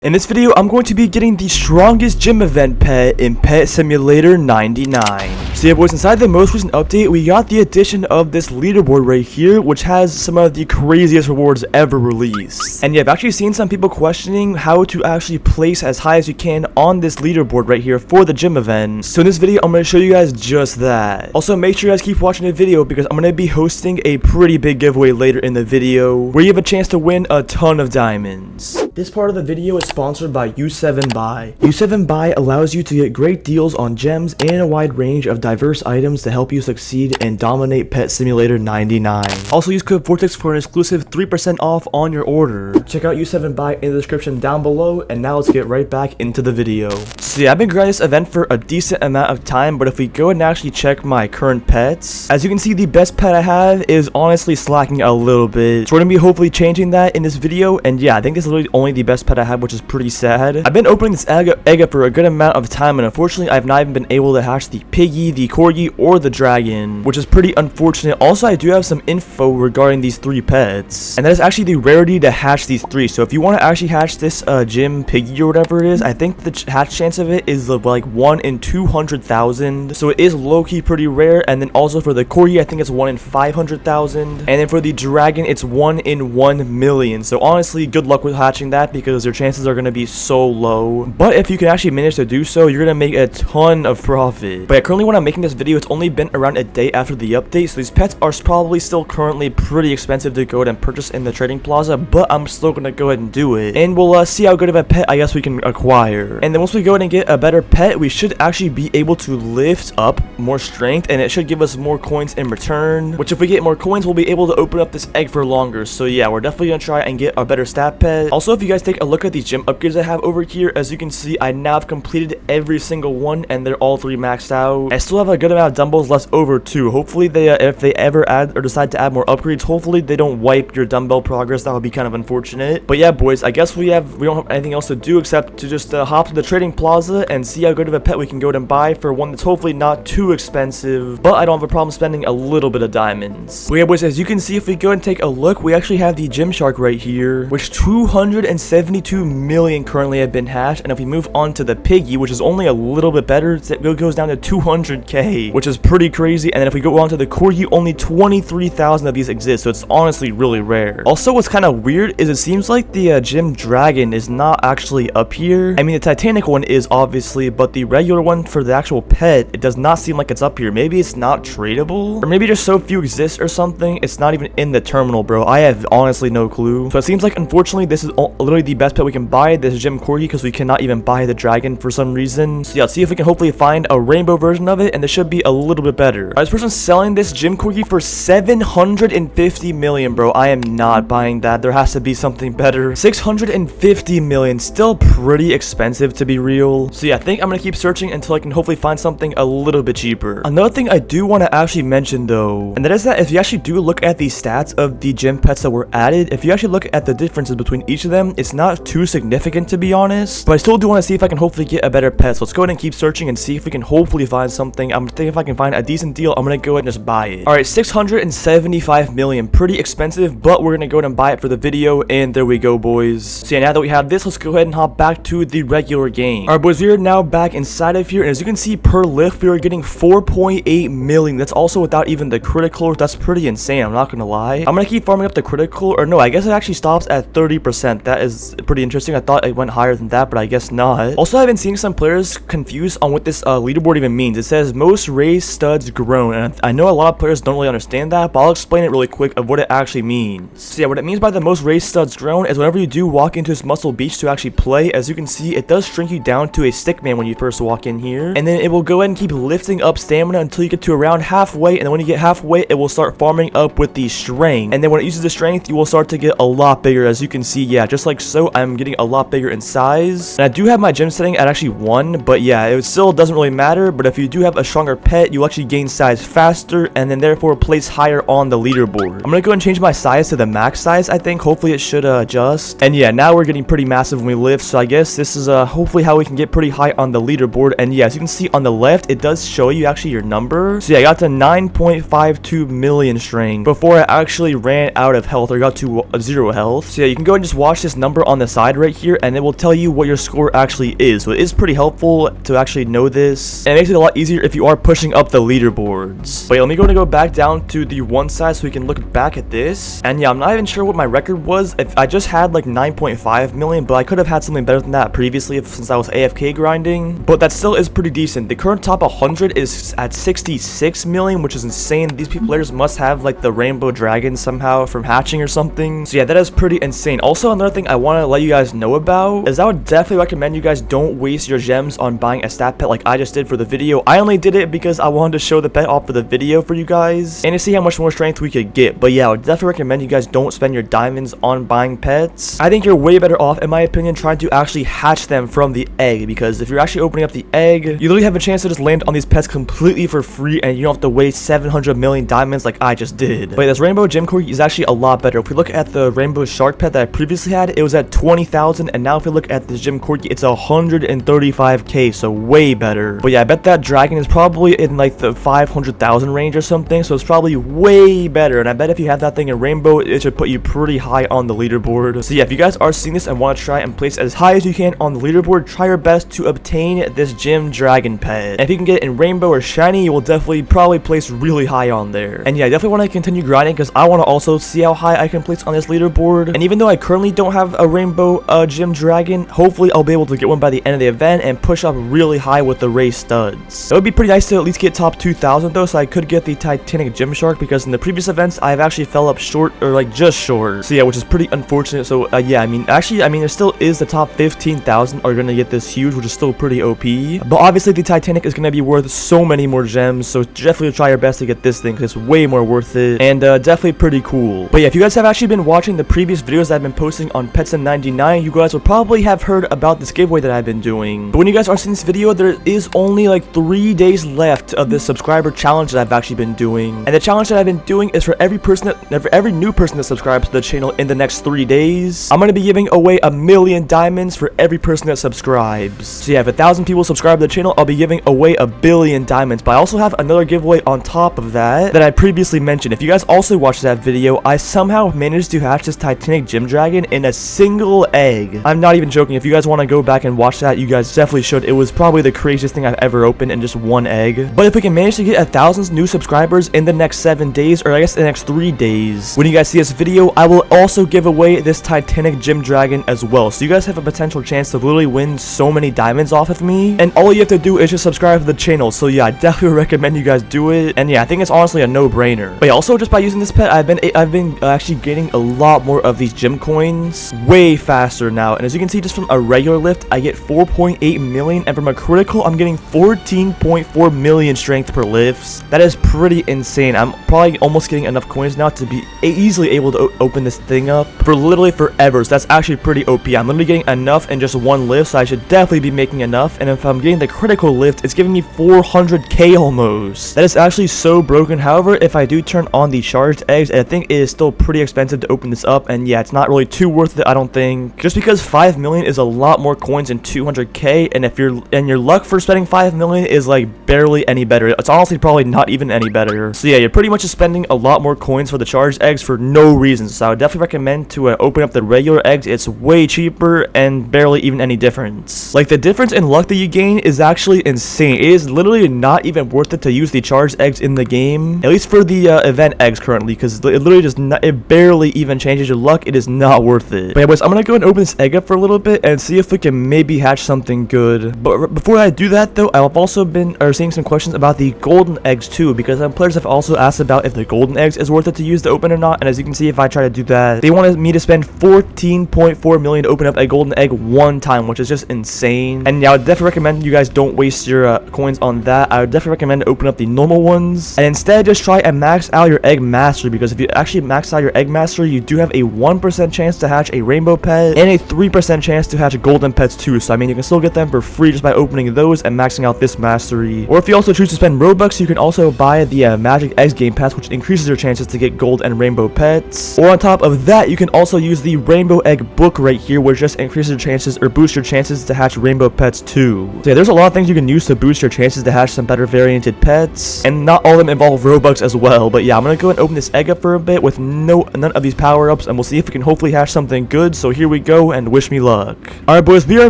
In this video, I'm going to be getting the strongest gym event pet in Pet Simulator 99. So yeah boys, inside the most recent update, we got the addition of this leaderboard right here, which has some of the craziest rewards ever released. And yeah, I've actually seen some people questioning how to actually place as high as you can on this leaderboard right here for the gym event. So in this video, I'm going to show you guys just that. Also, make sure you guys keep watching the video because I'm going to be hosting a pretty big giveaway later in the video where you have a chance to win a ton of diamonds. This part of the video is sponsored by U7Buy. U7Buy allows you to get great deals on gems and a wide range of diverse items to help you succeed and dominate Pet Simulator 99. Also use code Vortex for an exclusive 3% off on your order. Check out U7Buy in the description down below, and now let's get right back into the video. So yeah, I've been grinding this event for a decent amount of time, but if we go and actually check my current pets, as you can see, the best pet I have is honestly slacking a little bit. So we're gonna be hopefully changing that in this video, and yeah, I think this is literally only the best pet I have, which is pretty sad. I've been opening this egg up for a good amount of time, and unfortunately I've not even been able to hatch the piggy, the corgi, or the dragon, which is pretty unfortunate. Also, I do have some info regarding these three pets, and that is actually the rarity to hatch these three. So if you want to actually hatch this gym piggy or whatever it is, I think the hatch chance of it is like 1 in 200,000, so it is low-key pretty rare. And then also for the corgi, I think it's 1 in 500,000, and then for the dragon it's 1 in 1 million. So honestly, good luck with hatching that because your chances are going to be so low. But if you can actually manage to do so, you're going to make a ton of profit. But yeah, currently when I'm making this video, it's only been around a day after the update, so these pets are probably still currently pretty expensive to go ahead and purchase in the trading plaza, but I'm still going to go ahead and do it, and we'll see how good of a pet I guess we can acquire. And then once we go ahead and get a better pet, we should actually be able to lift up more strength, and it should give us more coins in return, which if we get more coins, we'll be able to open up this egg for longer. So yeah, we're definitely going to try and get a better stat pet. Also, if you guys take a look at these gym upgrades I have over here, as you can see, I now have completed every single one, and they're all 3 maxed out. I still have a good amount of dumbbells left over too. Hopefully they if they ever add or decide to add more upgrades, hopefully they don't wipe your dumbbell progress. That would be kind of unfortunate. But yeah boys, I guess we don't have anything else to do except to just hop to the trading plaza and see how good of a pet we can go ahead and buy for one that's hopefully not too expensive, but I don't have a problem spending a little bit of diamonds. But yeah boys, as you can see, if we go and take a look, we actually have the gym shark right here, which 272 million currently have been hatched. And if we move on to the piggy, which is only a little bit better, it goes down to 200k, which is pretty crazy. And then if we go on to the corgi, only 23,000 of these exist, so it's honestly really rare. Also, what's kind of weird is it seems like the gym dragon is not actually up here. I mean, the Titanic one is obviously, but the regular one for the actual pet, it does not seem like it's up here. Maybe it's not tradable, or maybe just so few exist or something. It's not even in the terminal, bro. I have honestly no clue. So it seems like unfortunately this is literally the best pet we can buy, this gym corgi, because we cannot even buy the dragon for some reason. So yeah, let's see if we can hopefully find a rainbow version of it, and this should be a little bit better. This person's selling this gym corgi for 750 million, bro. I am not buying that. There has to be something better. 650 million, still pretty expensive to be real. So yeah, I think I'm gonna keep searching until I can hopefully find something a little bit cheaper. Another thing I do want to actually mention though, and that is that if you actually do look at the stats of the gym pets that were added, if you actually look at the differences between each of them, it's not too significant to be honest, but I still do want to see if I can hopefully get a better pet. So let's go ahead and keep searching and see if we can hopefully find something. I'm thinking if I can find a decent deal, I'm gonna go ahead and just buy it. All right, 675 million, pretty expensive, but we're gonna go ahead and buy it for the video, and there we go boys. So yeah, now that we have this, let's go ahead and hop back to the regular game. All right boys, we are now back inside of here, and as you can see, per lift we are getting 4.8 million. That's also without even the critical. That's pretty insane, I'm not gonna lie. I'm gonna keep farming up the critical, or no, I guess it actually stops at 30%. That is pretty interesting. I thought it went higher than that, but I guess not. Also, I've been seeing some players confused on what this leaderboard even means. It says most raised studs grown, and I know a lot of players don't really understand that, but I'll explain it really quick of what it actually means. So yeah, what it means by the most raised studs grown is whenever you do walk into this muscle beach to actually play, as you can see, it does shrink you down to a stick man when you first walk in here, and then it will go ahead and keep lifting up stamina until you get to around halfway, and then when you get halfway, it will start farming up with the strength, and then when it uses the strength, you will start to get a lot bigger. As you can see, yeah, just like so, I'm getting a lot bigger in size, and I do have my gym setting at actually 1, but yeah, it still doesn't really matter. But if you do have a stronger pet, you actually gain size faster, and then therefore place higher on the leaderboard. I'm gonna go and change my size to the max size. I think hopefully it should adjust, and yeah, now we're getting pretty massive when we lift, so I guess this is hopefully how we can get pretty high on the leaderboard. And yeah, as you can see on the left, it does show you actually your number. So yeah, I got to 9.52 million strength before I actually ran out of health or got to 0 health. So yeah, you can go and just watch this number on the side right right here, and it will tell you what your score actually is. So it is pretty helpful to actually know this, and it makes it a lot easier if you are pushing up the leaderboards. But yeah, let me go back down to the one side so we can look back at this. And yeah, I'm not even sure what my record was. If I just had like 9.5 million, but I could have had something better than that previously since I was AFK grinding. But that still is pretty decent. The current top 100 is at 66 million, which is insane. These players must have like the rainbow dragon somehow from hatching or something. So yeah, that is pretty insane. Also, another thing I want to let you guys know about is I would definitely recommend you guys don't waste your gems on buying a stat pet like I just did for the video. I only did it because I wanted to show the pet off for the video for you guys and to see how much more strength we could get. But yeah, I would definitely recommend you guys don't spend your diamonds on buying pets. I think you're way better off, in my opinion, trying to actually hatch them from the egg, because if you're actually opening up the egg, you literally have a chance to just land on these pets completely for free and you don't have to waste 700 million diamonds like I just did. But this rainbow gem corgi is actually a lot better. If we look at the rainbow shark pet that I previously had, it was at 20,000, and now if we look at this gem corgi, it's 135k, so way better. But yeah, I bet that dragon is probably in like the 500,000 range or something, so it's probably way better. And I bet if you have that thing in rainbow, it should put you pretty high on the leaderboard. So yeah, if you guys are seeing this and want to try and place as high as you can on the leaderboard, try your best to obtain this gem dragon pet. And if you can get it in rainbow or shiny, you will definitely probably place really high on there. And yeah, I definitely want to continue grinding because I want to also see how high I can place on this leaderboard. And even though I currently don't have a rainbow gem dragon, hopefully I'll be able to get one by the end of the event and push up really high with the race studs. It would be pretty nice to at least get top 2,000 though, so I could get the Titanic gem shark, because in the previous events I've actually fell up short, or like just short. So yeah, which is pretty unfortunate. So yeah, I mean there still is the top 15,000 are gonna get this huge, which is still pretty OP. But obviously the Titanic is gonna be worth so many more gems, so definitely try your best to get this thing because it's way more worth it, and definitely pretty cool. But yeah, if you guys have actually been watching the previous videos that I've been posting on Pets99, you guys will probably have heard about this giveaway that I've been doing. But when you guys are seeing this video, there is only like 3 days left of this subscriber challenge that I've actually been doing. And the challenge that I've been doing is for every new person that subscribes to the channel in the next 3 days, I'm gonna be giving away 1,000,000 diamonds for every person that subscribes. So yeah, if 1,000 people subscribe to the channel, I'll be giving away 1,000,000,000 diamonds. But I also have another giveaway on top of that I previously mentioned. If you guys also watched that video, I somehow managed to hatch this Titanic gem dragon in a single egg. I'm not even joking. If you guys want to go back and watch that, you guys definitely should. It was probably the craziest thing I've ever opened in just one egg. But if we can manage to get 1,000 new subscribers in the next 7 days, or I guess the next 3 days, when you guys see this video, I will also give away this Titanic gem dragon as well. So you guys have a potential chance to literally win so many diamonds off of me, and all you have to do is just subscribe to the channel. So yeah, I definitely recommend you guys do it. And yeah, I think it's honestly a no-brainer. But yeah, also just by using this pet, I've been actually getting a lot more of these gem coins way faster now. And as you can see, just from a regular lift, I get 4.8 million, and from a critical, I'm getting 14.4 million strength per lifts. That is pretty insane. I'm probably almost getting enough coins now to be easily able to open this thing up for literally forever. So that's actually pretty OP. I'm literally getting enough in just one lift, so I should definitely be making enough. And if I'm getting the critical lift, it's giving me 400k almost. That is actually so broken. However, if I do turn on the charged eggs, I think it is still pretty expensive to open this up, and yeah, it's not really too worth it, I don't think, just because 5 million is a lot more coins than 200k, and if your luck for spending 5 million is like barely any better. It's honestly probably not even any better. So yeah, you're pretty much just spending a lot more coins for the charged eggs for no reason. So I would definitely recommend to open up the regular eggs. It's way cheaper and barely even any difference. Like, the difference in luck that you gain is actually insane. It is literally not even worth it to use the charged eggs in the game, at least for the event eggs currently, because it literally just it barely even changes your luck. It is not worth it. But yeah, boys, I'm gonna go and open this egg up for a little bit and see if we can maybe hatch something good. But before I do that though, I've also been seeing some questions about the golden eggs too, because players have also asked about if the golden eggs is worth it to use to open or not. And as you can see, if I try to do that, they wanted me to spend 14.4 million to open up a golden egg one time, which is just insane. And yeah, I would definitely recommend you guys don't waste your coins on that. I would definitely recommend to open up the normal ones and instead just try and max out your egg mastery, because if you actually max out your egg mastery, you do have a 1% chance to hatch a rainbow pet and a 3% chance to hatch golden pets too. So I mean, you can still get them for free just by opening those and maxing out this mastery. Or if you also choose to spend Robux, you can also buy the Magic Eggs Game Pass, which increases your chances to get gold and rainbow pets. Or on top of that, you can also use the Rainbow Egg book right here, which just increases your chances or boosts your chances to hatch rainbow pets too. So yeah, there's a lot of things you can use to boost your chances to hatch some better varianted pets, and not all of them involve Robux as well. But yeah, I'm gonna go and open this egg up for a bit with none of these power-ups, and we'll see if we can hopefully hatch something good. So here we go. go and wish me luck. Alright boys, we are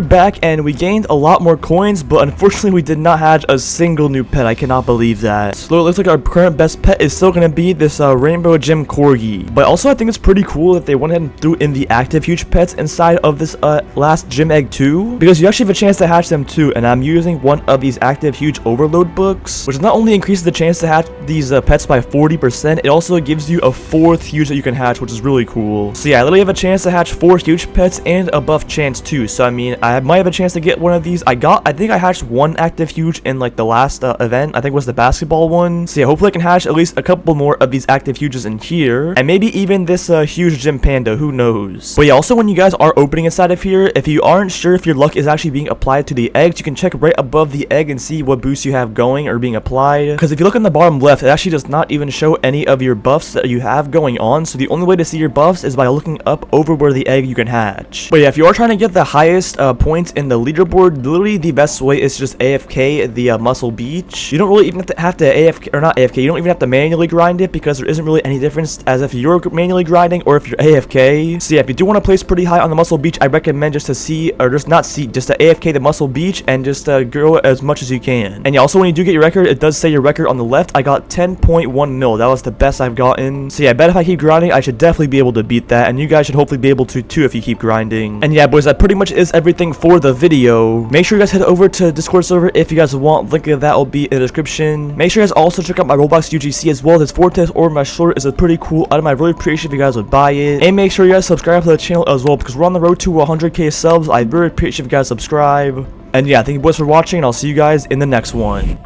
back and we gained a lot more coins, but unfortunately we did not hatch a single new pet. I cannot believe that. So it looks like our current best pet is still going to be this Rainbow Gem Corgi. But also I think it's pretty cool that they went ahead and threw in the active huge pets inside of this last gym egg too, because you actually have a chance to hatch them too, and I'm using one of these active huge overload books, which not only increases the chance to hatch these pets by 40%, it also gives you a fourth huge that you can hatch, which is really cool. So yeah, I literally have a chance to hatch 4 huge pets and a buff chance too. So I mean, I might have a chance to get one of these. I think I hatched one active huge in like the last event. I think it was the basketball one. So yeah, hopefully I can hatch at least a couple more of these active huges in here, and maybe even this huge gym panda, who knows. But yeah, also when you guys are opening inside of here, if you aren't sure if your luck is actually being applied to the eggs, you can check right above the egg and see what boosts you have going or being applied, because if you look on the bottom left, it actually does not even show any of your buffs that you have going on. So the only way to see your buffs is by looking up over where the egg you can hatch. But yeah, if you are trying to get the highest points in the leaderboard, literally the best way is just AFK the muscle beach. You don't really even have to AFK, or not AFK, you don't even have to manually grind it, because there isn't really any difference as if you're manually grinding or if you're AFK. So yeah, if you do want to place pretty high on the muscle beach, I recommend just to see, or just not see, just to AFK the muscle beach and just grow as much as you can. And yeah, also when you do get your record, it does say your record on the left. I got 10.1 mil. That was the best I've gotten. So yeah, I bet if I keep grinding, I should definitely be able to beat that, and you guys should hopefully be able to too if you keep grinding. And yeah boys, that pretty much is everything for the video. Make sure you guys head over to Discord server if you guys want. Link of that will be in the description. Make sure you guys also check out my Roblox UGC as well. This Vortex or my short is a pretty cool item. I really appreciate if you guys would buy it, and make sure you guys subscribe to the channel as well, because we're on the road to 100k subs. I really appreciate if you guys subscribe. And yeah, thank you boys for watching, and I'll see you guys in the next one.